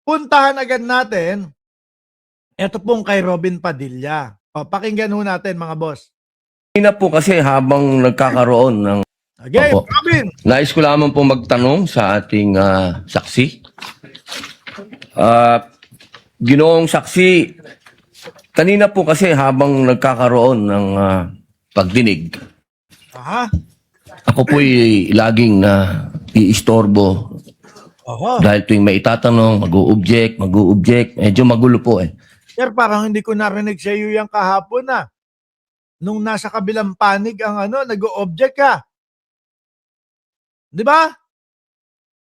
puntahan agad natin, ito pong kay Robin Padilla. O, pakinggan ho natin mga boss. Kanina po kasi habang nagkakaroon ng... Okay, Opo. Robin. Nais ko lamang po magtanong sa ating saksi. Ginoong saksi, kanina po kasi habang nagkakaroon ng pagdinig, Aha. ako po'y laging iistorbo Oho. dahil tuwing may itatanong, mag-o-object, medyo magulo po eh. Sir, parang hindi ko narinig sa iyo yung kahapon na. Nung nasa kabilang panig ang nag-o-object ka. Di ba?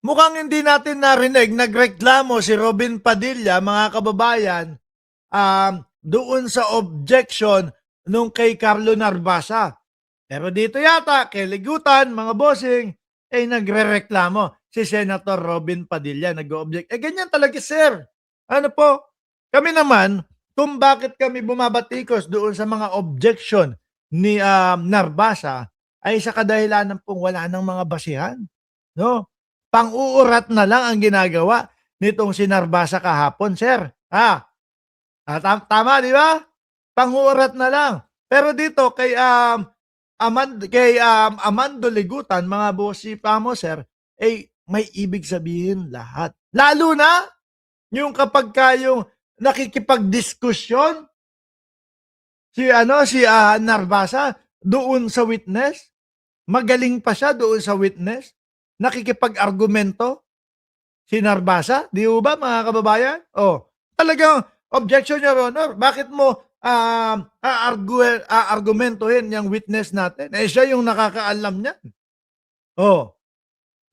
Mukhang hindi natin narinig, nagreklamo si Robin Padilla, mga kababayan, doon sa objection nung kay Carlo Narbasa. Pero dito yata, kay Ligutan, mga bossing, nagre-reklamo si Senator Robin Padilla, nag-o-object. Ganyan talaga, sir. Ano po? Kami naman, kung bakit kami bumabatikos doon sa mga objection ni Narbasa, ay sa kadahilanan pong wala ng mga basihan. No? Pang-uurat na lang ang ginagawa nitong si Narbasa kahapon, sir. Tama, di ba? Pang-uurat na lang. Pero dito, kay Amando Ligutan, mga bossy pa mo, sir, may ibig sabihin lahat. Lalo na, yung kapag kayong nakikipagdiskusyon, si Narbasa, doon sa witness, magaling pa siya doon sa witness, nakikipag-argumento si Narbasa, di ba mga kababayan? Talagang objection, Your Honor. Bakit mo argumentohin yung witness natin? Siya yung nakakaalam niyan.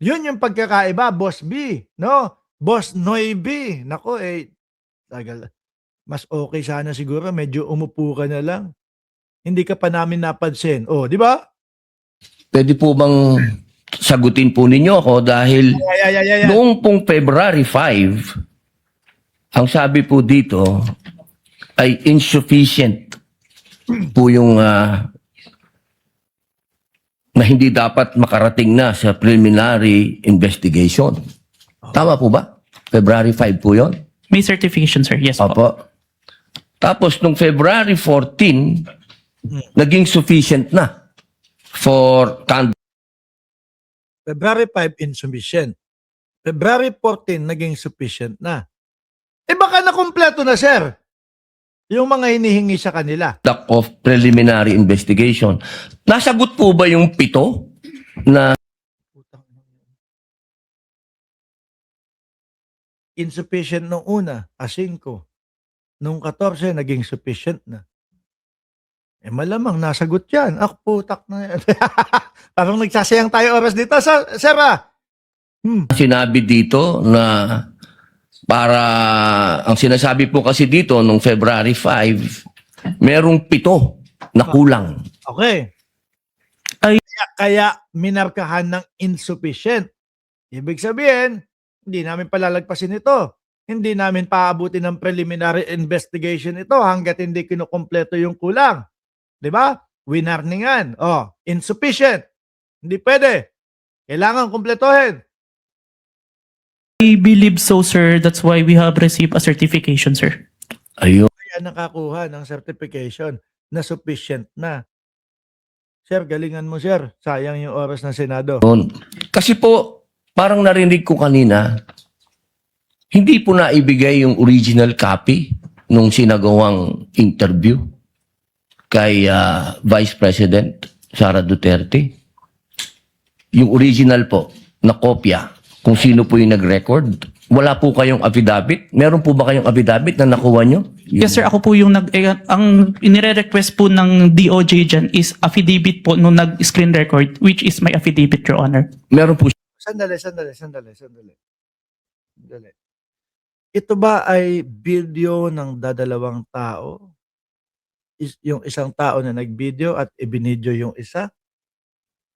Yun yung pagkakaiba, Boss B, no? Boss Noy B. Nako, tagal. Mas okay sana siguro, medyo umupo ka na lang. Hindi ka pa namin napansin. Di ba? Pwede po bang sagutin po ninyo ako dahil noong pong February 5, ang sabi po dito ay insufficient po yung na hindi dapat makarating na sa preliminary investigation. Tama po ba? February 5 po yun? May certification, sir. Yes po. Opo. Tapos nung February 14, naging sufficient na for February 5, insufficient. February 14, naging sufficient na. Baka nakumpleto na, sir, yung mga hinihingi sa kanila. conduct of preliminary investigation. Nasagot po ba yung 7 na Insufficient nung una, 5. Nung 14, naging sufficient na. Malamang nasagot yan. Putak na yan. Parang nagsasayang tayo oras dito, sir. sinabi dito na para ang sinasabi po kasi dito nung February 5, merong 7 na kulang. Okay. Kaya minarkahan ng insufficient. Ibig sabihin, hindi namin palalagpasin ito. Hindi namin paabutin ng preliminary investigation ito hanggat hindi kinukumpleto yung kulang. Di ba? Winarningan. Insufficient. Hindi pwede. Kailangan kumpletohin. I believe so, sir. That's why we have received a certification, sir. Ayun. Kaya nakakuha ng certification na sufficient na. Sir, galingan mo, sir. Sayang yung oras ng Senado. Kasi po, parang narinig ko kanina, hindi po naibigay yung original copy nung sinagawang interview kay Vice President Sara Duterte. Yung original po, na kopya, kung sino po yung nag-record. Wala po kayong affidavit? Meron po ba kayong affidavit na nakuha nyo? Yes, sir. Ako po yung ang inire-request po ng DOJ dyan is affidavit po nung nag-screen record, which is my affidavit, Your Honor. Meron po. Sandali. Ito ba ay video ng dadalawang tao? Yung isang tao na nag-video at ibinidyo yung isa?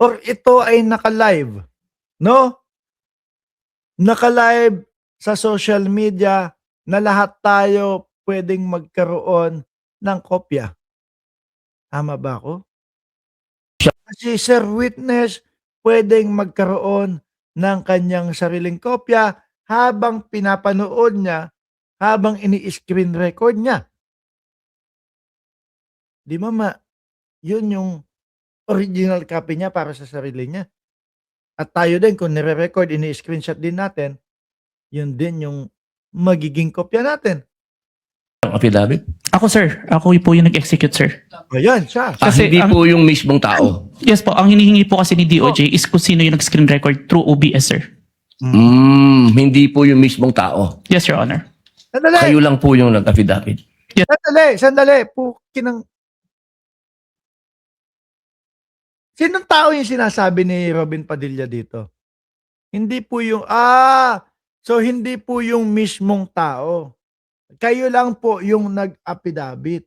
Or ito ay naka-live? No? Naka-live sa social media na lahat tayo pwedeng magkaroon ng kopya. Tama ba ako? Kasi Sir Witness pwedeng magkaroon ng kanyang sariling kopya habang pinapanood niya, habang ini-screen record niya. Di ba yun yung original copy niya para sa sarili niya. At tayo din, kung nire-record, ini-screenshot din natin, yun din yung magiging kopya natin. Ang affidavit? Ako sir, ako po yung nag-execute sir. Ayan, siya. Kasi Hindi ang- po yung mismong tao. Yes po, ang hinihingi po kasi ni DOJ is kung sino yung nag-screen record through OBS sir. Hindi po yung mismong tao. Yes, Your Honor. Sandali, Kayo lang po yung nag-affidavit. sandali. Pukinang... Sinong tao yung sinasabi ni Robin Padilla dito? Hindi po yung... so hindi po yung mismong tao. Kayo lang po yung nag-affidavit.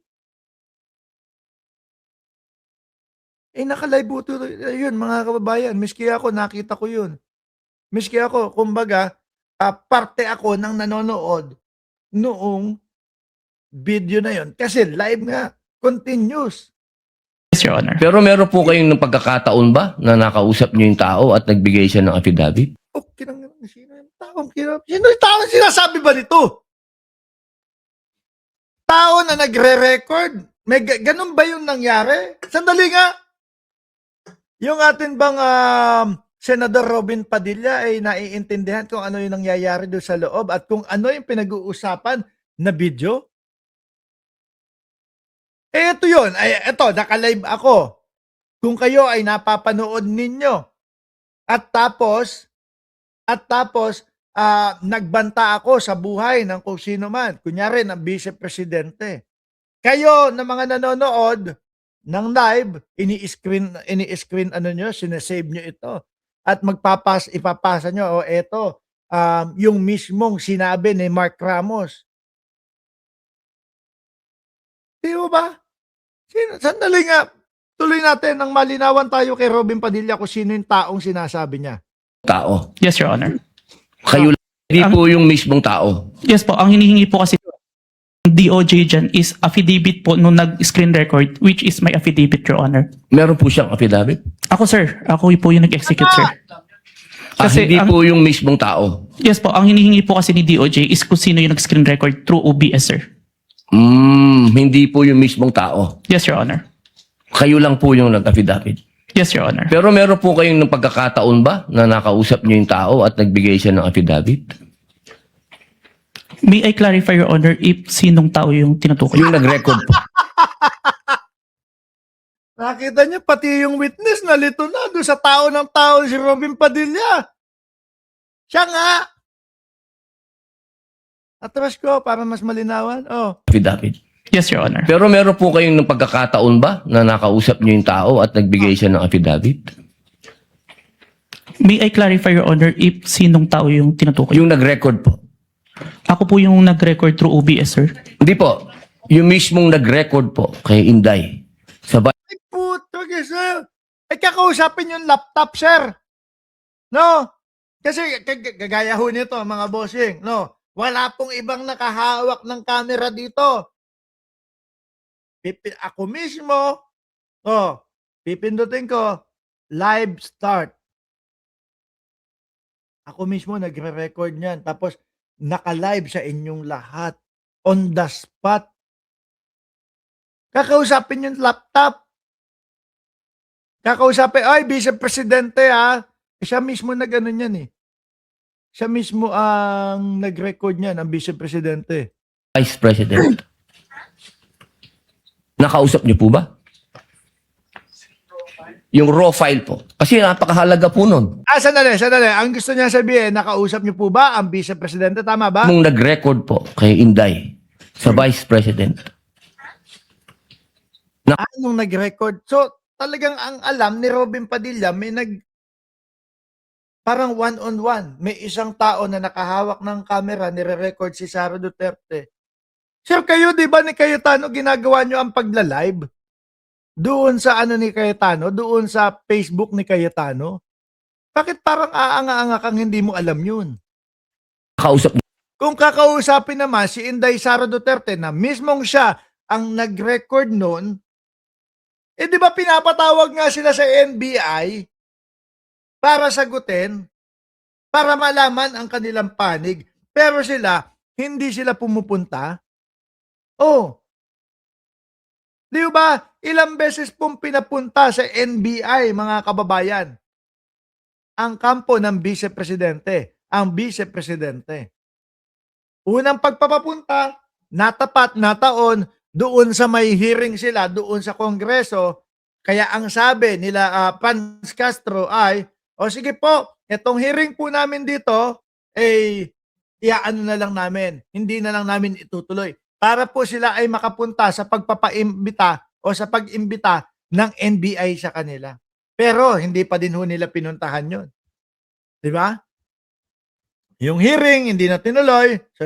Naka-live po ito. Ayun, mga kababayan. Miski ako, nakita ko yun. Miski ako, kumbaga, parte ako ng nanonood noong video na yun. Kasi live nga, continuous. Yes, Your Honor. Pero meron po kayong ng pagkakataon ba na nakausap niyo yung tao at nagbigay siya ng affidavit? Okay lang naman, sino yung taong kirap? Sino yung taong sinasabi ba nito? Tao na nagre-record? May ganun ba yung nangyari? Sandali nga. Yung atin bang Senador Robin Padilla ay naiintindihan kung ano yung nangyayari doon sa loob at kung ano yung pinag-uusapan na video? Ito yun. Ito, naka-live ako. Kung kayo ay napapanood ninyo at tapos nagbanta ako sa buhay ng kung sino man, kunyari ng Vice Presidente. Kayo na mga nanonood ng live, ini-screen ano nyo, sinesave nyo ito. At ipapasa nyo, eto, yung mismong sinabi ni Mark Ramos. Di ba? Sandali nga, tuloy natin nang malinawan tayo kay Robin Padilla kung sino yung taong sinasabi niya. Tao. Yes, Your Honor. Kayo lang. Hindi po yung mismong tao. Yes po, ang hinihingi po kasi ng DOJ dyan is affidavit po nung nag-screen record, which is my affidavit, Your Honor. Meron po siyang affidavit? Ako sir, ako po yung nag-execute sir. Kasi Hindi ang- po yung mismong tao. Yes po, ang hinihingi po kasi ni DOJ is kung sino yung nag-screen record through OBS sir. Hindi po yung mismong tao. Yes, Your Honor. Kayo lang po yung nag-affidavit. Yes, Your Honor. Pero meron po kayong ng pagkakataon ba na nakausap niyo yung tao at nagbigay siya ng affidavit? May I clarify, Your Honor, if sinong tao yung tinutukoy? Yung nag-record po. Nakita niyo, pati yung witness nalito na doon sa tao ng tao si Robin Padilla. Siya nga. Atras ko para mas malinawan. Oh. Affidavit. Yes, Your Honor. Pero meron po kayong ng pagkakataon ba na nakausap niyo yung tao at nagbigay siya ng affidavit? May I clarify, Your Honor, if sinong tao yung tinutukoy? Yung nag-record po. Ako po yung nag-record through OBS, sir. Hindi po. Yung mismong nag-record po kay Inday. Ay puto, sir. Kakausapin yung laptop, sir. No? Kasi gagaya ho nito, mga bossing. No? Wala pong ibang nakahawak ng camera dito. Ako mismo, pipindutin ko, live start. Ako mismo nagre-record niyan. Tapos, naka-live sa inyong lahat. On the spot. Kakausapin yung laptop. Kakausapin, ay, Vice Presidente siya mismo na gano'n yan eh. Siya mismo ang nag-record niyan, ang Vice Presidente. Vice President. Nakausap niyo po ba? Yung raw file po. Kasi napakahalaga po nun. Sandali. Ang gusto niya sabihin, nakausap niyo po ba ang Vice Presidente? Tama ba? Nung nag-record po kay Inday sa Vice President. Nung nag-record. So, talagang ang alam ni Robin Padilla, parang one-on-one. May isang tao na nakahawak ng camera, nire-record si Sara Duterte. Sir, kayo, di ba ni Cayetano, ginagawa nyo ang pagla-live? Doon sa ni Cayetano, doon sa Facebook ni Cayetano? Bakit parang aanga-anga kang hindi mo alam yun? Nakausap niyo. Kung kakausapin naman si Inday Sara Duterte na mismong siya ang nag-record noon, di ba pinapatawag nga sila sa NBI para sagutin, para malaman ang kanilang panig. Pero hindi sila pumupunta. Oh, di ba? Ilang beses pong pinapunta sa NBI, mga kababayan, ang kampo ng vice-presidente, ang vice-presidente. Unang pagpapapunta, natapat na taon, doon sa may hearing sila, doon sa Kongreso. Kaya ang sabi nila Franz Castro ay, o sige po, itong hearing po namin dito, iaano na lang namin, hindi na lang namin itutuloy. Para po sila ay makapunta sa pagpapaimbita o sa pag-imbita ng NBI sa kanila. Pero hindi pa din ho nila pinuntahan yun. Di ba? Yung hearing, hindi na tinuloy. So,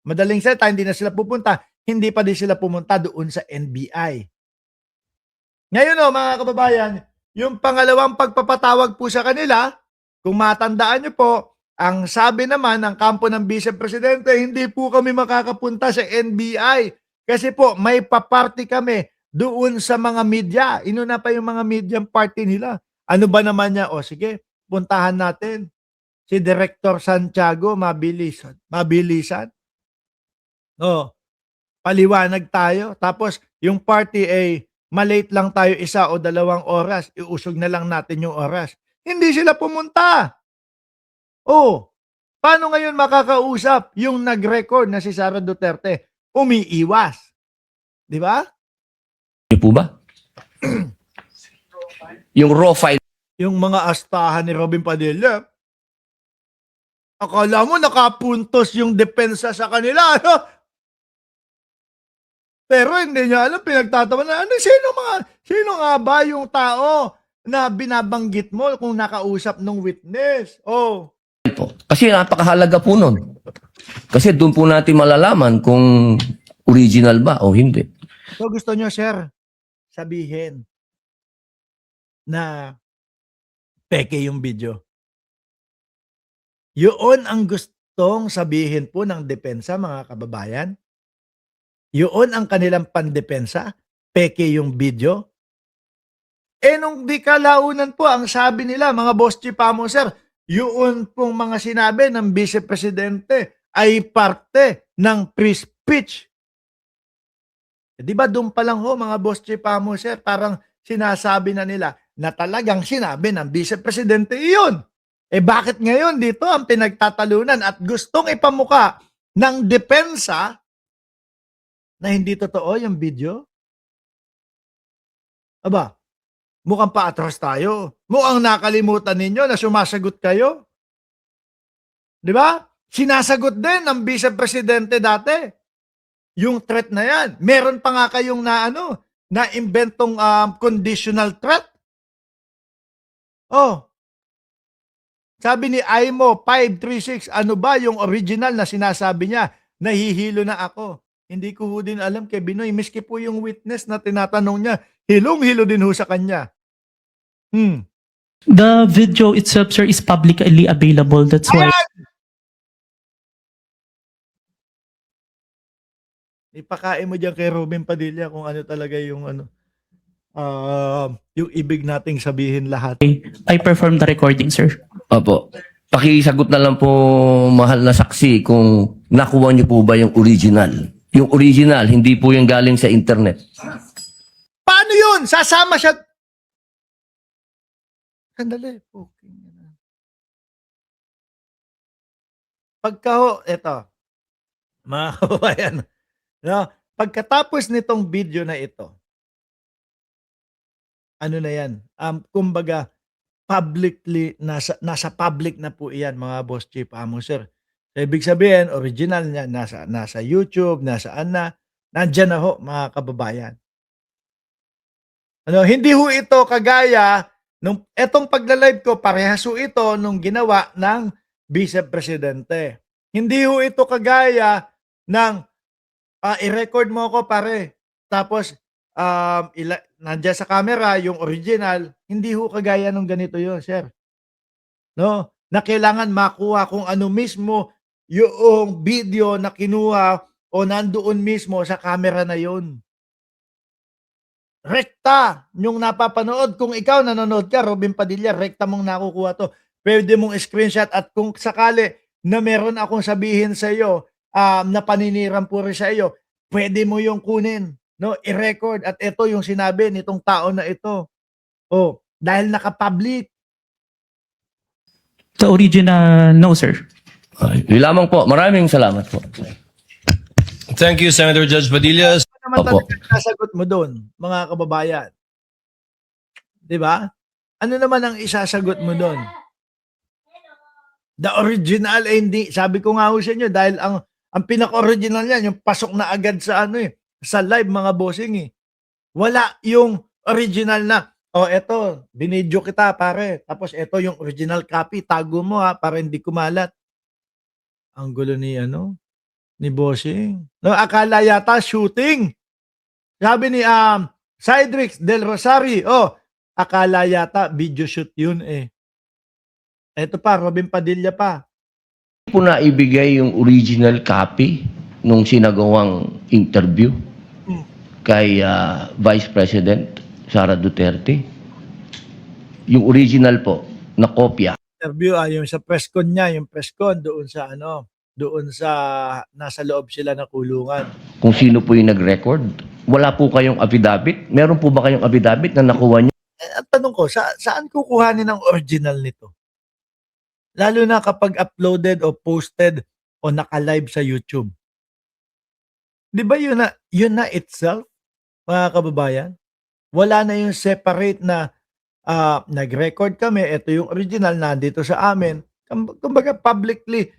madaling salita, hindi na sila pupunta. Hindi pa din sila pumunta doon sa NBI. Ngayon mga kababayan, yung pangalawang pagpapatawag po sa kanila, kung matandaan nyo po, ang sabi naman ng kampo ng vice-presidente, hindi po kami makakapunta sa NBI kasi po may paparty kami doon sa mga media. Inuna pa yung mga media party nila. Ano ba naman niya? O sige, puntahan natin. Si Director Santiago, mabilisan. O, paliwanag tayo. Tapos yung party malate lang tayo 1 o 2 oras. Iusog na lang natin yung oras. Hindi sila pumunta. Oh, paano ngayon makakausap yung nag-record na si Sara Duterte? Umiiwas. Di ba? Niyo po ba? Yung raw file. Yung mga astahan ni Robin Padilla, akala mo nakapuntos yung depensa sa kanila, ano? Pero hindi niya alam, pinagtatawa na, sino nga ba yung tao na binabanggit mo kung nakausap ng witness? Oh. Po. Kasi napakahalaga po nun. Kasi doon po natin malalaman kung original ba o hindi. So gusto nyo, sir, sabihin na peke yung video. Yun ang gustong sabihin po ng depensa, mga kababayan. Yun ang kanilang pandepensa. Peke yung video. Nung di kalaunan po, ang sabi nila, mga boss chipamo, sir, yun pong mga sinabi ng vice-presidente ay parte ng free speech. Di ba doon pa lang ho, mga boss chipamo, sir, parang sinasabi na nila na talagang sinabi ng vice-presidente iyon. Bakit ngayon dito ang pinagtatalunan at gustong ipamuka ng depensa na hindi totoo yung video? Aba, mukhang paatras tayo. Mukhang nakalimutan ninyo na sumasagot kayo. Di ba? Sinasagot din ng vice-presidente dati. Yung threat na yan. Meron pa nga kayong na-inventong conditional threat. Oh. Sabi ni Aimo 536, ano ba yung original na sinasabi niya? Nahihilo na ako. Hindi ko ho din alam kay Binoy. Miski po yung witness na tinatanong niya, hilong-hilo din ho sa kanya. The video itself, sir, is publicly available. That's why. Ipakain mo dyan kay Robin Padilla kung ano talaga yung yung ibig nating sabihin lahat. I performed the recording, sir. Opo. Pakisagot na lang po, mahal na saksi, kung nakuha niyo po ba yung original. Yung original, hindi po yung galing sa internet. Paano yun? Sasama siya. Sandali. Okay. Eto, mga kababayan, no? Pagkatapos nitong video na ito, ano na yan? Kumbaga, publicly, nasa public na po iyan, mga boss chief amo, sir. So, ibig sabihin, original niya, nasa YouTube, nasaan na, nandyan na ho, mga kababayan. Hindi ho ito kagaya, etong pagla-live ko, parehas ho ito nung ginawa ng vice-presidente. Hindi ho ito kagaya ng, i-record mo ako pare, tapos, nandiyan sa camera, yung original, hindi ho kagaya nung ganito yun, sir. No? Na kailangan makuha kung ano mismo yung video na kinuha o nandoon mismo sa camera na yun. Rekta yung napapanood. Kung ikaw nanonood ka, Robin Padilla, rekta mong nakukuha to. pwede mong screenshot at kung sakali na meron akong sabihin sa iyo na paninirang puri sa iyo, pwede mo yung kunin, no? I-record at ito yung sinabi nitong tao na ito. Oh, dahil naka-public. Sa original, no sir. Yun lamang po. Maraming salamat po. Thank you, Senator Judge Padilla. Ano naman Opo. talaga sasagot mo doon, mga kababayan? 'Di ba? Ano naman ang isasagot mo doon? The original hindi, sabi ko nga ho sa inyo dahil ang pinaka-original niyan yung pasok na agad sa sa live mga bossing eh. Wala yung original na eto, binidyo kita pare. Tapos eto yung original copy, tago mo para hindi kumalat. Ang gulo ni bossing. No, akala yata shooting. Sabi ni Cydrix Del Rosario, akala yata video shoot yun eh. Eto pa, Robin Padilla pa. Hindi po naibigay yung original copy nung sinagawang interview kay Vice President Sara Duterte. Yung original po na kopya. Interview yung sa press con niya, yung press con doon sa doon sa nasa loob sila ng kulungan. Kung sino po yung nag-record. Wala po kayong affidavit? Meron po ba kayong affidavit na nakuha niyo? Ang tanong ko, saan kukuhanin ang original nito? Lalo na kapag uploaded o posted o naka-live sa YouTube. 'Di ba yun na itself, mga kababayan? Wala na yung separate na nag-record kami, ito yung original nandito sa amin. Kumbaga publicly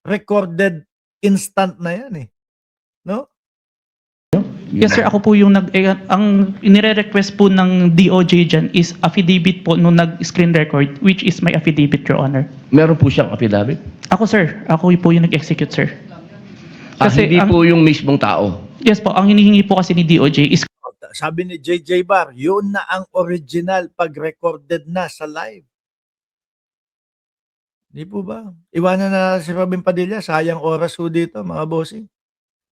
recorded instant na yan eh. No? Yes sir, ako po yung ang inire-request po ng DOJ dyan is affidavit po nung nag-screen record, which is my affidavit, Your Honor. Meron po siyang affidavit? Ako sir, ako po yung nag-execute sir. Hindi po yung mismong tao. Yes po, ang hinihingi po kasi ni DOJ is Sabi ni JJ Bar, yun na ang original pag recorded na sa live. Di po ba? Iwanan na si Robin Padilla, sayang oras ho dito mga bossing.